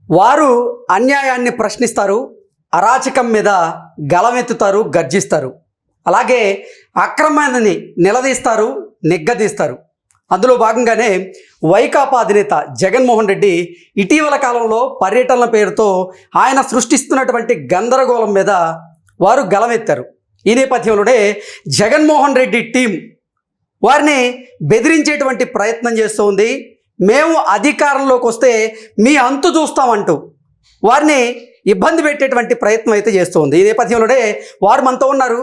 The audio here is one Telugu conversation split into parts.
వారు అన్యాయాన్ని ప్రశ్నిస్తారు, అరాచకం మీద గళమెత్తుతారు, గర్జిస్తారు. అలాగే అక్రమాన్ని నిలదీస్తారు, నిగ్గదీస్తారు. అందులో భాగంగానే వైకాపా అధినేత జగన్మోహన్ రెడ్డి ఇటీవల కాలంలో పర్యటనల పేరుతో ఆయన సృష్టిస్తున్నటువంటి గందరగోళం మీద వారు గళమెత్తారు. ఈ నేపథ్యంలోనే జగన్మోహన్ రెడ్డి టీం వారిని బెదిరించేటువంటి ప్రయత్నం చేస్తూ ఉంది. మేము అధికారంలోకి వస్తే మీ అంతు చూస్తామంటూ వారిని ఇబ్బంది పెట్టేటువంటి ప్రయత్నం అయితే చేస్తుంది. ఈ నేపథ్యంలోనే వారు మనతో ఉన్నారు.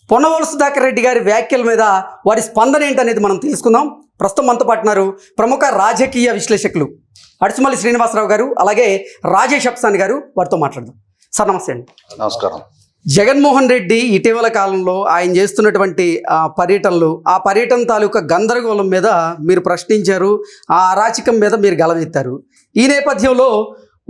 పొన్నవోలు సుధాకర్ రెడ్డి గారి వ్యాఖ్యల మీద వారి స్పందన ఏంటనేది మనం తెలుసుకుందాం. ప్రస్తుతం మనతో పాటున్నారు ప్రముఖ రాజకీయ విశ్లేషకులు అడుసుమల్లి శ్రీనివాసరావు గారు, అలాగే రాజేష్ అప్సాని గారు. వారితో మాట్లాడదాం. సార్ నమస్తే అండి. నమస్కారం. జగన్మోహన్ రెడ్డి ఇటీవల కాలంలో ఆయన చేస్తున్నటువంటి పర్యటనలు, ఆ పర్యటన తాలూకా గందరగోళం మీద మీరు ప్రశ్నించారు, ఆ అరాచకం మీద మీరు గలమెత్తారు. ఈ నేపథ్యంలో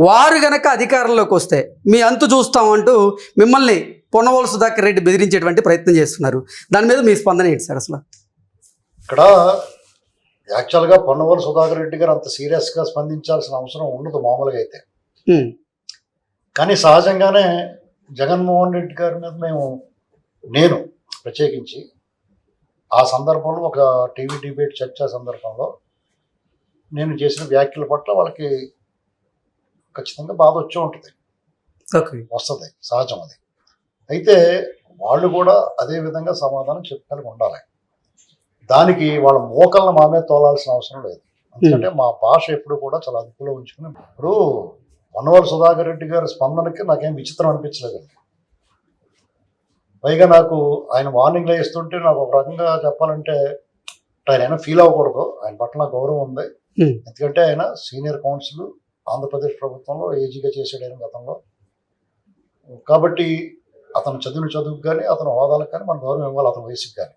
వారు గనక అధికారంలోకి వస్తే మీ అంతు చూస్తామంటూ మిమ్మల్ని పొన్నవోలు సుధాకర్ రెడ్డి బెదిరించేటువంటి ప్రయత్నం చేస్తున్నారు. దాని మీద మీ స్పందన ఏంటి సార్? అసలు ఇక్కడ యాక్చువల్గా పొన్నవోలు సుధాకర్ రెడ్డి గారు అంత సీరియస్గా స్పందించాల్సిన అవసరం ఉండదు మామూలుగా అయితే. కానీ సహజంగానే జగన్మోహన్ రెడ్డి గారి మీద నేను ప్రత్యేకించి ఆ సందర్భంలో ఒక టీవీ డిబేట్ చర్చా సందర్భంలో నేను చేసిన వ్యాఖ్యల పట్ల వాళ్ళకి ఖచ్చితంగా బాధ వచ్చి ఉంటుంది, వస్తుంది, సహజం అది. అయితే వాళ్ళు కూడా అదే విధంగా సమాధానం చెప్పగలిగి ఉండాలి. దానికి వాళ్ళ మోకలను మా మీద తోలాల్సిన అవసరం లేదు. ఎందుకంటే మా భాష ఎప్పుడు కూడా చాలా అదుపులో ఉంచుకుని. ఇప్పుడు పొన్నవోలు సుధాకర్ రెడ్డి గారి స్పందనకి నాకేం విచిత్రం అనిపించలేదండి. పైగా నాకు ఆయన వార్నింగ్లో ఇస్తుంటే నాకు ఒక రకంగా చెప్పాలంటే ఆయన ఫీల్ అవ్వకూడదు, ఆయన పట్ల నాకు గౌరవం ఉంది. ఎందుకంటే ఆయన సీనియర్ కౌన్సిల్ ఆంధ్రప్రదేశ్ ప్రభుత్వంలో ఏజీగా చేసాడు ఆయన గతంలో. కాబట్టి అతను చదువుకు కానీ అతను హోదాలకు కానీ మన గౌరవం ఇవ్వాలి, అతని వయసుకి కానీ.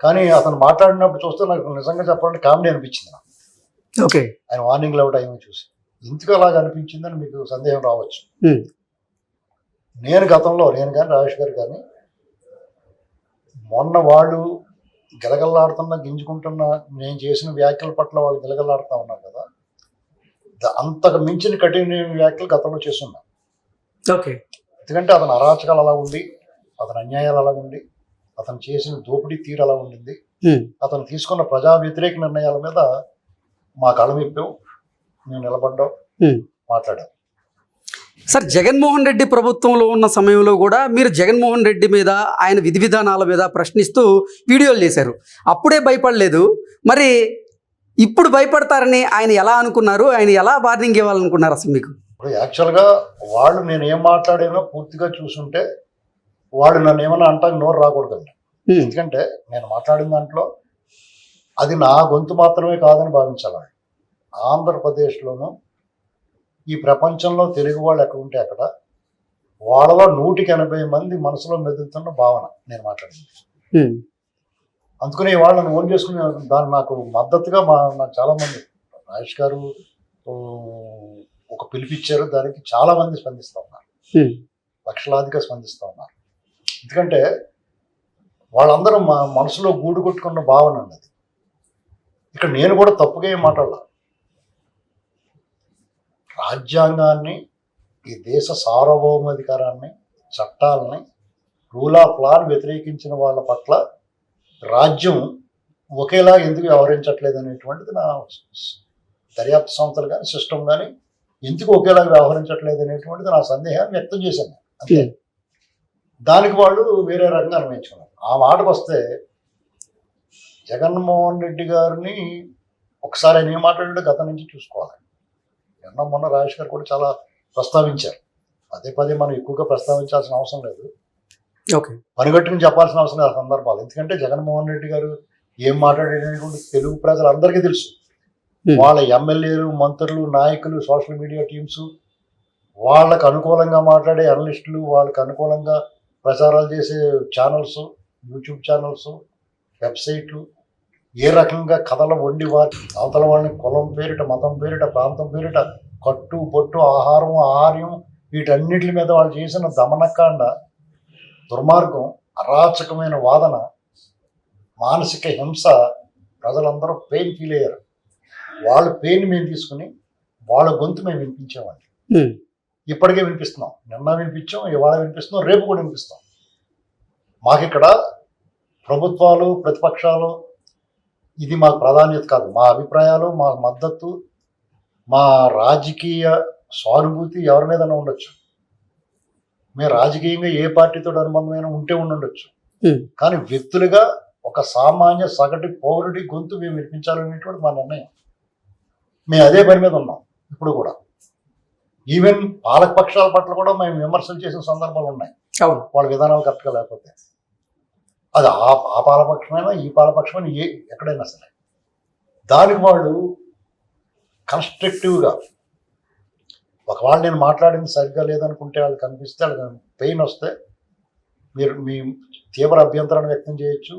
కానీ అతను మాట్లాడినప్పుడు చూస్తే నాకు నిజంగా చెప్పాలంటే కామెడీ అనిపించింది నాకు. ఓకే, ఆయన వార్నింగ్లో టైం చూసి ఎందుకు అలాగ అనిపించిందని మీకు సందేహం రావచ్చు. నేను కానీ రాజేష్ గారు కానీ మొన్న వాళ్ళు గిలగల్లాడుతున్నా, గింజుకుంటున్న నేను చేసిన వ్యాఖ్యల పట్ల వాళ్ళు గిలగల్లాడుతూ ఉన్నారు కదా, అంతకు మించిన కఠిన వ్యాఖ్యలు గతంలో చేస్తున్నాను. ఓకే, ఎందుకంటే అతని అరాచకాలు అలా ఉండి, అతని అన్యాయాలు అలా ఉండి, అతను చేసిన దోపిడీ తీరు అలా ఉండింది. అతను తీసుకున్న ప్రజా వ్యతిరేక నిర్ణయాల మీద మా కళమిప్పాం, మేము నిలబడ్డాం, మాట్లాడాం. సార్, జగన్మోహన్ రెడ్డి ప్రభుత్వంలో ఉన్న సమయంలో కూడా మీరు జగన్మోహన్ రెడ్డి మీద, ఆయన విధి విధానాల మీద ప్రశ్నిస్తూ వీడియోలు చేశారు. అప్పుడే భయపడలేదు, మరి ఇప్పుడు భయపడతారని ఆయన ఎలా అనుకున్నారు? ఆయన ఎలా వార్నింగ్ ఇవ్వాలనుకున్నారు అసలు మీకు? ఇప్పుడు యాక్చువల్గా వాళ్ళు నేను ఏం మాట్లాడానో పూర్తిగా చూసుంటే వాళ్ళు నన్ను ఏమన్నా అంటానికి నోరు రాకూడదండి. ఎందుకంటే నేను మాట్లాడిన దాంట్లో అది నా గొంతు మాత్రమే కాదని భావించాలి. ఆంధ్రప్రదేశ్లోనూ ఈ ప్రపంచంలో తెలుగు వాళ్ళు ఎక్కడ ఉంటే అక్కడ వాళ్ళలో 180 మంది మనసులో మెదులుతున్న భావన నేను మాట్లాడింది. అందుకని వాళ్ళని ఓన్ చేసుకుని దాన్ని నాకు మద్దతుగా నాకు చాలామంది రాజేష్ గారు ఒక పిలిపిచ్చారు, దానికి చాలామంది స్పందిస్తూ ఉన్నారు, లక్షలాదిగా స్పందిస్తూ ఉన్నారు. ఎందుకంటే వాళ్ళందరూ మా మనసులో గూడు కొట్టుకున్న భావన అన్నది. ఇక్కడ నేను కూడా తప్పుగా ఏం మాట్లాడాల. రాజ్యాంగాన్ని, ఈ దేశ సార్వభౌమాధికారాన్ని, చట్టాలని, రూల్ ఆఫ్ లాని వ్యతిరేకించిన వాళ్ళ పట్ల రాజ్యం ఒకేలా ఎందుకు వ్యవహరించట్లేదు అనేటువంటిది నా దర్యాప్తు సంస్థలు కానీ సిస్టమ్ కానీ ఎందుకు ఒకేలా వ్యవహరించట్లేదు అనేటువంటిది నా సందేహాన్ని వ్యక్తం చేశాను. అంతే. దానికి వాళ్ళు వేరే రకంగా అన్వయించుకున్నారు. ఆ మాటకు వస్తే జగన్మోహన్ రెడ్డి గారిని ఒకసారి ఆయన ఏం మాట్లాడాడో గతం నుంచి చూసుకోవాలి. మొన్న రాజేష్ గారు కూడా చాలా ప్రస్తావించారు. పదే మనం ఎక్కువగా ప్రస్తావించాల్సిన అవసరం లేదు, పనిగట్టుకుని చెప్పాల్సిన అవసరం లేదు ఆ సందర్భాలు. ఎందుకంటే జగన్మోహన్ రెడ్డి గారు ఏం మాట్లాడేటువంటి తెలుగు ప్రజలందరికీ తెలుసు. వాళ్ళ ఎమ్మెల్యేలు, మంత్రులు, నాయకులు, సోషల్ మీడియా టీమ్స్, వాళ్ళకు అనుకూలంగా మాట్లాడే అనలిస్టులు, వాళ్ళకు అనుకూలంగా ప్రచారాలు చేసే ఛానల్స్, యూట్యూబ్ ఛానల్స్, వెబ్సైట్లు ఏ రకంగా కథలు వండి వారి అవతల వాళ్ళని కులం పేరిట, మతం పేరిట, ప్రాంతం పేరిట, కట్టు బొట్టు, ఆహార్యం వీటన్నిటి మీద వాళ్ళు చేసిన దమనకాండ, దుర్మార్గం, అరాచకమైన వాదన, మానసిక హింస ప్రజలందరూ పెయిన్ ఫీల్ అయ్యారు. వాళ్ళ పెయిన్ మేము తీసుకుని వాళ్ళ గొంతు మేము వినిపించామండి. ఉమ్, ఇప్పటికే వినిపిస్తున్నాం, నిన్న వినిపించాం, ఇవాళ వినిపిస్తున్నాం, రేపు కూడా వినిపిస్తాం. మాకు ఇక్కడ ప్రభుత్వాలు ప్రతిపక్షాలు ఇది మాకు ప్రాధాన్యత కాదు. మా అభిప్రాయాలు, మా మద్దతు, మా రాజకీయ సానుభూతి ఎవరి మీద ఉండొచ్చు. మేము రాజకీయంగా ఏ పార్టీతో అనుబంధమైన ఉంటే ఉండొచ్చు, ఉమ్, కానీ వ్యక్తులుగా ఒక సామాన్య సగటు పౌరుడి గొంతు మేము వినిపించాలనేటువంటి మా నిర్ణయం. మేము అదే పని మీద ఉన్నాం ఇప్పుడు కూడా. ఈవెన్ పాలకపక్షాల పట్ల కూడా మేము విమర్శలు చేసిన సందర్భాలు ఉన్నాయి, అవును. వాళ్ళ విధానాలు కరెక్ట్గా లేకపోతే. అది ఆ పాలపక్షమైనా ఈ పాలపక్షమైనా ఎక్కడైనా సరే దానికి వాళ్ళు కన్స్ట్రక్టివ్గా ఒకవేళ నేను మాట్లాడింది సరిగ్గా లేదనుకుంటే వాళ్ళకి కనిపిస్తే వాళ్ళకి పెయిన్ వస్తే మీరు మీ తీవ్ర అభ్యంతరాన్ని వ్యక్తం చేయొచ్చు,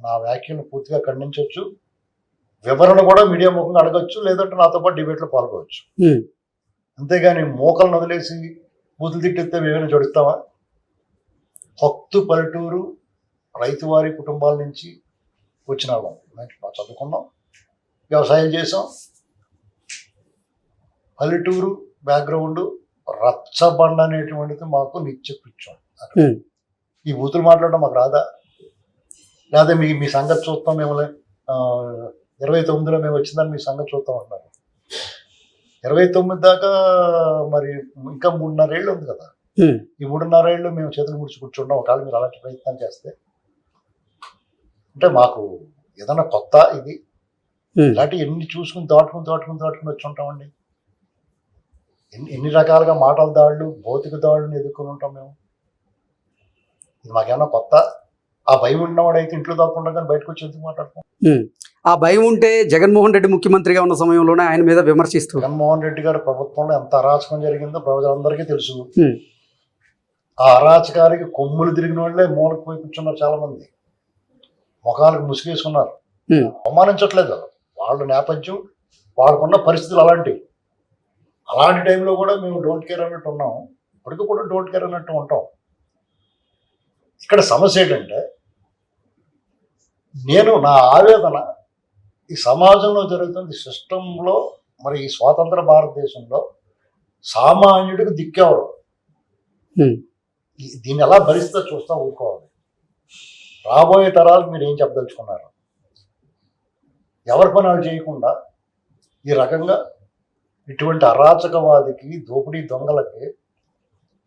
నా వ్యాఖ్యలను పూర్తిగా ఖండించవచ్చు, వివరణ కూడా మీడియా ముఖంగా అడగచ్చు, లేదంటే నాతో పాటు డిబేట్లో పాల్గొవచ్చు. ఉమ్, అంతేగాని మోకలను వదిలేసి బూతులు తిట్టిస్తే మేమైనా జడుస్తామా? భక్తు పల్లెటూరు రైతువారి కుటుంబాల నుంచి వచ్చిన వాళ్ళం. మేము చదువుకున్నాం, వ్యవసాయం చేసాం, పల్లెటూరు బ్యాక్గ్రౌండ్, రచ్చబండ అనేటువంటిది మాకు నిత్య కూర్చోం. ఉమ్, ఈ బూతులు మాట్లాడడం మాకు రాదా? లేదా మీ సంగతి చూస్తాం, మేము 29లో మేము వచ్చిందని మీ సంగతి చూస్తాం అంటున్నారు. 29 దాకా మరి ఇంకా 3.5 ఏళ్ళు ఉంది కదా. ఉమ్, ఈ 3.5 ఏళ్ళు మేము చేతులు ముడిచి కూర్చుంటాం. ఒకవేళ మీరు అలాంటి ప్రయత్నం చేస్తే అంటే మాకు ఏదన్నా కొత్త ఇది ఉమ్, ఇలాంటి ఎన్ని చూసుకుని దాటుకుని వచ్చి ఉంటామండి. ఎన్ని రకాలుగా మాటల దాడులు, భౌతిక దాడులను ఎదుర్కొని ఉంటాం మేము. ఇది మాకేమన్నా కొత్త? ఆ భయం ఉన్నవాడైతే ఇంట్లో దాక్కుండా కానీ బయటకు వచ్చి ఎందుకు మాట్లాడతాం? ఉమ్. ఆ భయం ఉంటే జగన్మోహన్ రెడ్డి ముఖ్యమంత్రిగా ఉన్న సమయంలోనే ఆయన మీద విమర్శిస్తూ జగన్మోహన్ రెడ్డి గారి ప్రభుత్వంలో ఎంత అరాచకం జరిగిందో ప్రజలందరికీ తెలుసు. ఉమ్, ఆ అరాచకానికి కొమ్ములు తిరిగిన వాళ్ళే మూలకు పోయి కూర్చున్నారు చాలా మంది, ముఖాలకు ముసుగేసుకున్నారు. ఉమ్, అవమానించట్లేదు, వాళ్ళ నేపథ్యం, వాళ్ళకున్న పరిస్థితులు అలాంటి టైంలో కూడా మేము డోంట్ కేర్ అన్నట్టు ఉన్నాం. ఇప్పటికీ కూడా డోంట్ కేర్ అన్నట్టు ఉంటాం. ఇక్కడ సమస్య ఏంటంటే నా ఆవేదన ఈ సమాజంలో జరుగుతుంది సిస్టంలో, మరి ఈ స్వాతంత్ర భారతదేశంలో సామాన్యుడికి దిక్కేవారు ఉమ్, దీన్ని ఎలా భరిస్తా చూస్తా ఊరుకోవాలి. రాబోయే తరాలు మీరు ఏం చెప్పదలుచుకున్నారు? ఎవరి పని వాళ్ళు చేయకుండా ఈ రకంగా ఇటువంటి అరాచకవాదికి, దోపిడీ దొంగలకి,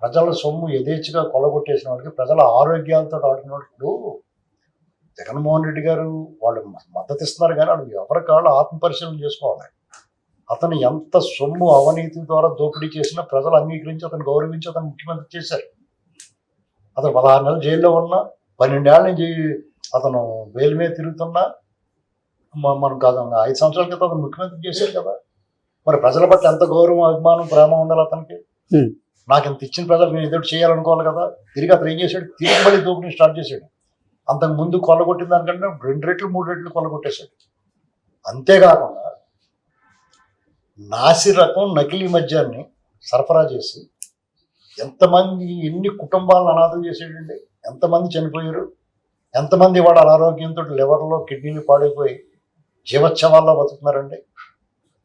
ప్రజల సొమ్ము యథేచ్ఛగా కొల్లగొట్టేసిన వాళ్ళకి, ప్రజల ఆరోగ్యాలతో ఆడుకున్నప్పుడు జగన్మోహన్ రెడ్డి గారు వాళ్ళు మద్దతు ఇస్తున్నారు, కానీ వాళ్ళు ఎవరికి వాళ్ళు ఆత్మపరిశీలన చేసుకోవాలి. అతను ఎంత సొమ్ము అవినీతి ద్వారా దోపిడీ చేసినా ప్రజలు అంగీకరించి అతను గౌరవించి అతను ముఖ్యమంత్రి చేశారు. అతను 16 నెలలు జైల్లో ఉన్నా, 12 ఏళ్ళ నుంచి అతను బెయిల్ మీద తిరుగుతున్నా, మనం కాదు 5 సంవత్సరాల క్రితం అతను ముఖ్యమంత్రి చేశారు కదా. మరి ప్రజల పట్ల ఎంత గౌరవం, అభిమానం, ప్రేమ ఉండాలి అతనికి. నాకు ఇంత ఇచ్చిన ప్రజలు నేను ఎదురు చేయాలనుకోవాలి కదా. తిరిగి అతను ఏం చేశాడు? తిరిగి మళ్ళీ దోపిడీ స్టార్ట్ చేశాడు. అంతకు ముందు కొల్లగొట్టిన దానికంటే 2 రెట్లు 3 రెట్లు కొల్లగొట్టేశాడు. అంతేకాకుండా నాసి రకం నకిలీ మద్యాన్ని సరఫరా చేసి ఎంతమంది, ఎన్ని కుటుంబాలను అనాథం చేసాడండి. ఎంతమంది చనిపోయారు, ఎంతమంది వాళ్ళ అనారోగ్యంతో లివర్లో కిడ్నీలు పాడైపోయి జీవోత్సవాల్లో బతుకుతున్నారండి.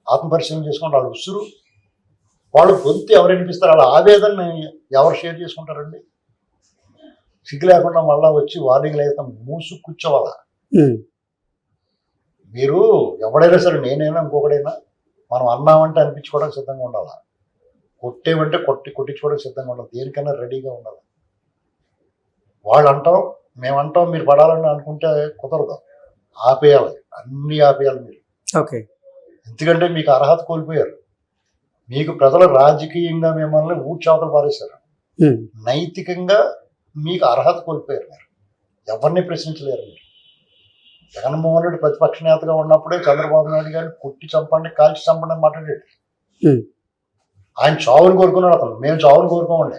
ఆత్మపరిశీలన చేసుకుంటే వాళ్ళ ఉసురు, వాళ్ళు గొంతు ఎవరు వినిపిస్తారు, వాళ్ళ ఆవేదనని ఎవరు షేర్ చేసుకుంటారండి? సిగ్గు లేకుండా మళ్ళా వచ్చి వార్నింగ్లు అయితే మూసు కూర్చోవాలా. మీరు ఎవడైనా సరే, నేనైనా ఇంకొకడైనా, మనం అన్నామంటే అనిపించుకోవడానికి సిద్ధంగా ఉండాలి, కొట్టేమంటే కొట్టించుకోవడానికి సిద్ధంగా ఉండాలి, దేనికైనా రెడీగా ఉండాలి. వాళ్ళు అంటాం, మేమంటాం, మీరు పడాలని అనుకుంటే కుదరదు, ఆపేయాలి, అన్నీ ఆపేయాలి మీరు. ఓకే. ఎందుకంటే మీకు అర్హత కోల్పోయారు. మీకు ప్రజలు రాజకీయంగా మిమ్మల్ని ఊడ్చావతలు పారేశారు, నైతికంగా మీకు అర్హత కోల్పోయారు. మీరు ఎవరిని ప్రశ్నించలేరు. మీరు జగన్మోహన్ రెడ్డి ప్రతిపక్ష నేతగా ఉన్నప్పుడే చంద్రబాబు నాయుడు గారిని కొట్టి చంపండి, కాల్చి చంపండి అని మాట్లాడాడు. ఆయన చావుని కోరుకున్నాడు, అతను మేము చావుని కోరుకోమండి.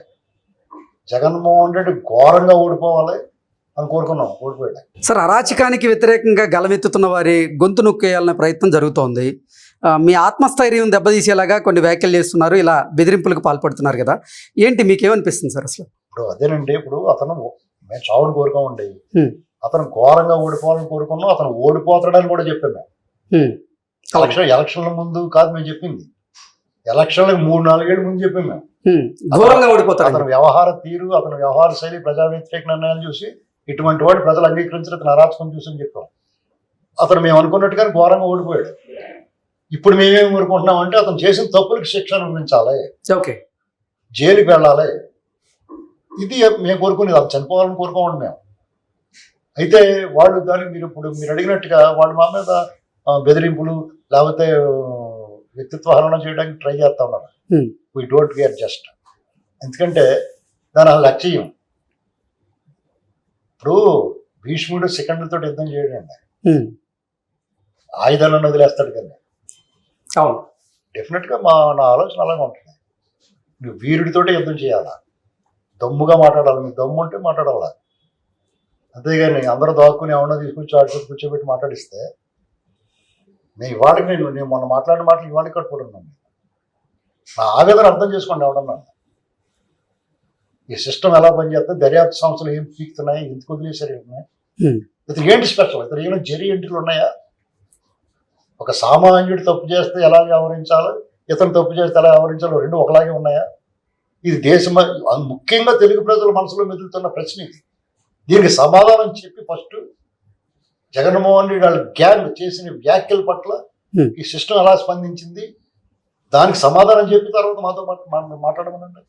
జగన్మోహన్ రెడ్డి ఘోరంగా ఓడిపోవాలి అని కోరుకున్నాం, ఓడిపోయాడు. సార్, అరాచకానికి వ్యతిరేకంగా గలమెత్తుతున్న వారి గొంతు నొక్కేయాలనే ప్రయత్నం జరుగుతోంది. మీ ఆత్మస్థైర్యం దెబ్బతీసేలాగా కొన్ని వ్యాఖ్యలు చేస్తున్నారు, ఇలా బెదిరింపులకు పాల్పడుతున్నారు కదా, ఏంటి మీకేమనిపిస్తుంది సార్ అసలు? ఇప్పుడు అదేనండి, ఇప్పుడు అతను మేము చావుని కోరుకోమండి, అతను ఘోరంగా ఓడిపోవాలని కోరుకున్నాం. అతను ఓడిపోతాడని కూడా చెప్పాము మేము. ఎలక్షన్ల ముందు కాదు మేము చెప్పింది, ఎలక్షన్లకు 3-4 ఏళ్ళు ముందు చెప్పాం మేము. ఘోరంగా ఓడిపోతారు. అతని వ్యవహార తీరు, అతని వ్యవహార శైలి, ప్రజా వ్యతిరేక నిర్ణయాలు చూసి ఇటువంటి వాడు ప్రజలు అంగీకరించిన అతను అరాచకం చూసి అని చెప్పాం. అతను మేము అనుకున్నట్టుగానే ఘోరంగా ఓడిపోయాడు. ఇప్పుడు మేమేం కోరుకుంటున్నాం అంటే అతను చేసిన తప్పులకు శిక్ష అనుభవించాలి, ఓకే, జైలుకి వెళ్ళాలి. ఇది మేము కోరుకునేది. అతను చనిపోవాలని కోరుకోండి మేము. అయితే వాళ్ళు దాన్ని మీరు అడిగినట్టుగా వాళ్ళు మా మీద బెదిరింపులు లేకపోతే వ్యక్తిత్వ హననం చేయడానికి ట్రై చేస్తా ఉన్నారు. We don't care just. ఎందుకంటే దాని లక్ష్యం ఇప్పుడు భీష్ముడు సెకండ్లతో యుద్ధం చేయడండి, ఆయుధాలను వదిలేస్తాడు కదా. అవును, డెఫినెట్గా నా ఆలోచన అలాగే ఉంటుంది. నువ్వు వీరుడితోటే యుద్ధం చేయాలా, దమ్ముగా మాట్లాడాలి. మీకు దమ్ము ఉంటే మాట్లాడాలా, అంతేగాని అందరూ దాక్కుని ఏమన్నా తీసుకొచ్చి ఆడుకొని కూర్చోబెట్టి మాట్లాడిస్తే నేను ఇవాళకి నేను మొన్న మాట్లాడిన మాటలు ఇవాళకి కట్టుకుంటున్నాను. నా ఆవేదన అర్థం చేసుకోండి ఎవడన్నా. ఈ సిస్టమ్ ఎలా పనిచేస్తే దర్యాప్తు సంస్థలు ఏం పీకుతున్నాయి, ఎందుకు వదిలేసారు, ఇతను ఏంటి స్పెషల్, ఇతను ఏమైనా జరి ఎంట్రీలు ఉన్నాయా? ఒక సామాన్యుడు తప్పు చేస్తే ఎలా వ్యవహరించాలో, ఇతను తప్పు చేస్తే ఎలా వ్యవహరించాలో రెండు ఒకలాగే ఉన్నాయా? ఇది దేశం ముఖ్యంగా తెలుగు ప్రజల మనసులో మెదులుతున్న ప్రశ్న ఇది. దీనికి సమాధానం చెప్పి ఫస్ట్ జగన్మోహన్ రెడ్డి వాళ్ళ గ్యాంగ్ చేసిన వ్యాఖ్యల పట్ల ఈ సిస్టమ్ ఎలా స్పందించింది దానికి సమాధానం చెప్పిన తర్వాత మాతో మాట్లాడమనండి.